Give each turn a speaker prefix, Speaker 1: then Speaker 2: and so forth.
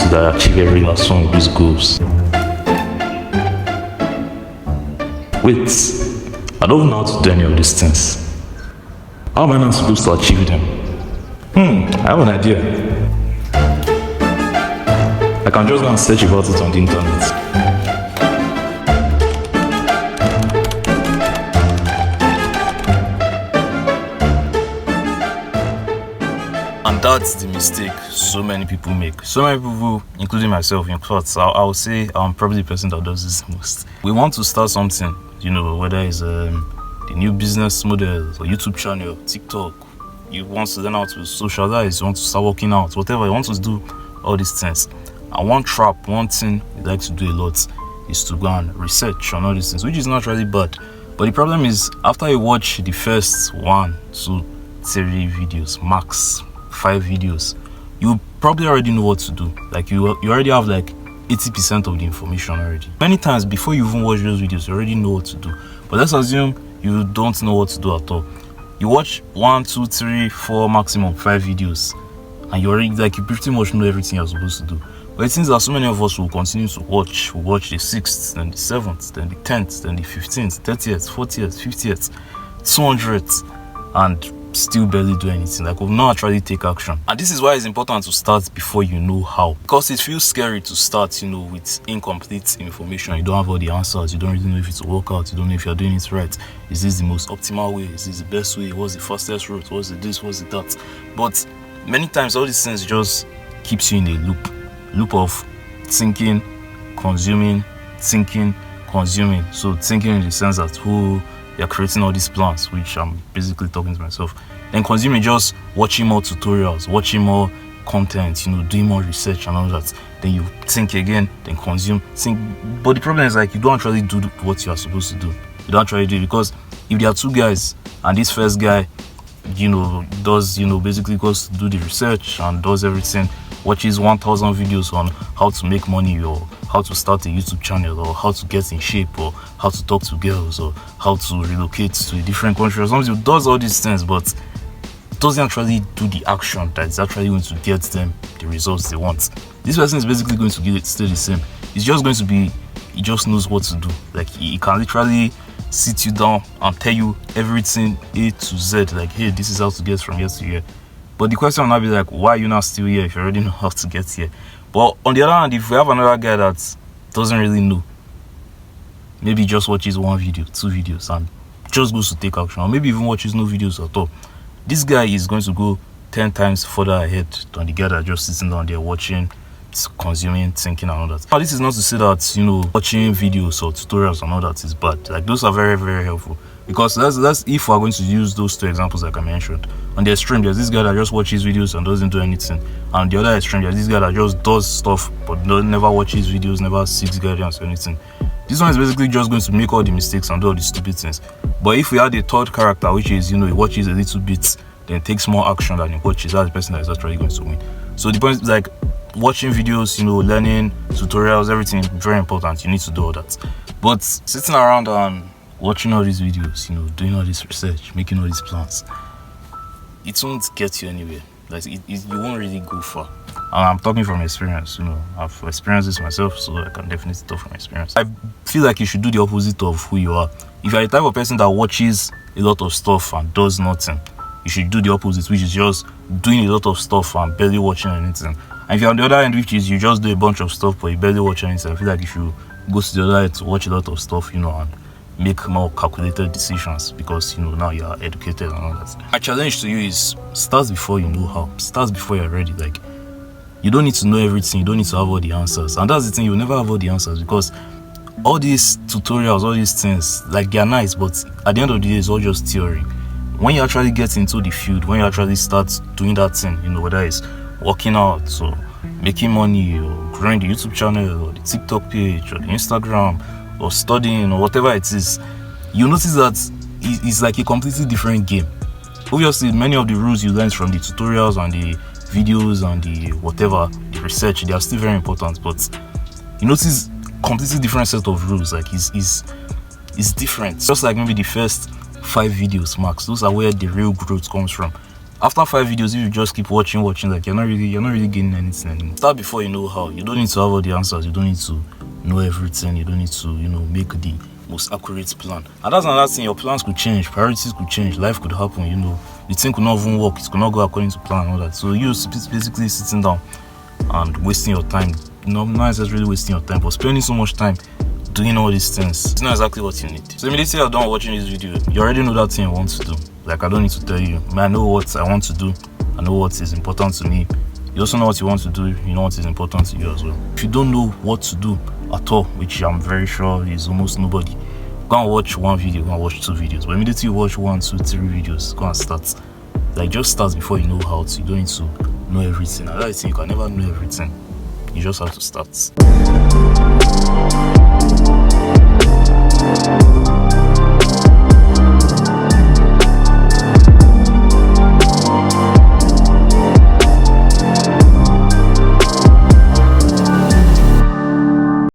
Speaker 1: to that achieve every last one of these goals. Wait, I don't know how to do any of these things. How am I not supposed to achieve them? I have an idea. I can just go and search about it on the internet. And that's the mistake so many people make. So many people, including myself, in fact, I would say I'm probably the person that does this the most. We want to start something, whether it's the new business model or YouTube channel, TikTok. You want to learn how to socialize, you want to start working out, whatever. You want to do all these things. And one thing we like to do a lot is to go and research on all these things, which is not really bad. But the problem is, after you watch the first 1, 2, 3 videos, max 5 videos, you probably already know what to do. Like you already have like 80% of the information already. Many times before you even watch those videos, you already know what to do. But let's assume you don't know what to do at all. You watch 1, 2, 3, 4, maximum 5 videos, and you pretty much know everything you're supposed to do. But it seems that so many of us will continue to watch. We'll watch the 6th, then the 7th, then the 10th, then the 15th, 30th, 40th, 50th, 200th, and still barely do anything. Like, we'll not actually take action. And this is why it's important to start before you know how. Because it feels scary to start, with incomplete information. You don't have all the answers. You don't really know if it's a workout. You don't know if you're doing it right. Is this the most optimal way? Is this the best way? What's the fastest route? What's it this? What's it that? But many times all these things just keeps you in a loop of thinking, consuming, thinking, consuming. So thinking in the sense that you're creating all these plans, which I'm basically talking to myself, and consuming, just watching more tutorials, watching more content, doing more research and all that. Then you think again, then consume, think. But the problem is, like, you don't actually do what you are supposed to do. You don't actually do it, because if there are 2 guys and this first guy, does, basically goes to do the research and does everything, watches 1,000 videos on how to make money, or how to start a YouTube channel, or how to get in shape, or how to talk to girls, or how to relocate to a different country or something. He does all these things, but doesn't actually do the action that is actually going to get them the results they want. This person is basically going to stay the same. It's just going to be, he just knows what to do. Like, he can literally sit you down and tell you everything A to Z. Like, hey, this is how to get from here to here. But the question will now be like, why are you not still here if you already know how to get here? But on the other hand, if we have another guy that doesn't really know, maybe just watches 1 video, 2 videos, and just goes to take action, or maybe even watches no videos at all, this guy is going to go 10 times further ahead than the guy that just sitting down there watching, consuming, thinking and all that. Now, this is not to say that, watching videos or tutorials and all that is bad. Like, those are very, very helpful. Because that's if we're going to use those 2 examples like I mentioned. On the extreme, there's this guy that just watches videos and doesn't do anything. And the other extreme, there's this guy that just does stuff but never watches videos, never seeks guidance or anything. This one is basically just going to make all the mistakes and do all the stupid things. But if we add a third character, which is, he watches a little bit, then takes more action than he watches, that's the person that is actually going to win. So the point is, like, watching videos, learning, tutorials, everything, very important. You need to do all that. But sitting around and watching all these videos, doing all this research, making all these plans, it won't get you anywhere. Like, you won't really go far. And I'm talking from experience. I've experienced this myself, so I can definitely talk from experience. I feel like you should do the opposite of who you are. If you're the type of person that watches a lot of stuff and does nothing, you should do the opposite, which is just doing a lot of stuff and barely watching anything. And if you're on the other end, which is you just do a bunch of stuff but you barely watch anything, I feel like if you go to the other end to watch a lot of stuff, and make more calculated decisions, because now you are educated and all that. My challenge to you is, start before you know how. Start before you're ready. Like, you don't need to know everything. You don't need to have all the answers. And that's the thing, you'll never have all the answers, because all these tutorials, all these things, like, they're nice, but at the end of the day, it's all just theory. When you actually get into the field, when you actually start doing that thing, whether it's working out or making money or growing the YouTube channel or the TikTok page or the Instagram or studying or whatever it is, you notice that it's like a completely different game. Obviously, many of the rules you learn from the tutorials and the videos and the whatever, the research, they are still very important, but you notice completely different set of rules. Like, it's different. Just like maybe the first 5 videos max, those are where the real growth comes from. After 5 videos, if you just keep watching, like you're not really gaining anything anymore. Start before you know how. You don't need to have all the answers. You don't need to know everything. You don't need to, make the most accurate plan. And that's another thing. Your plans could change, priorities could change, life could happen. The thing could not even work. It could not go according to plan and all that. So you basically sitting down and wasting your time. Not necessarily wasting your time, but spending so much time doing all these things. It's not exactly what you need. So immediately you're done watching this video, you already know that thing you want to do. Like, I don't need to tell you. I know what I want to do. I know what is important to me. You also know what you want to do. You know what is important to you as well. If you don't know what to do at all, which I'm very sure is almost nobody, go and watch one video, go and watch 2 videos. But immediately you watch 1, 2, 3 videos, go and start. Like, just start before you know how to. You don't need to know everything. Another thing, you can never know everything. You just have to start.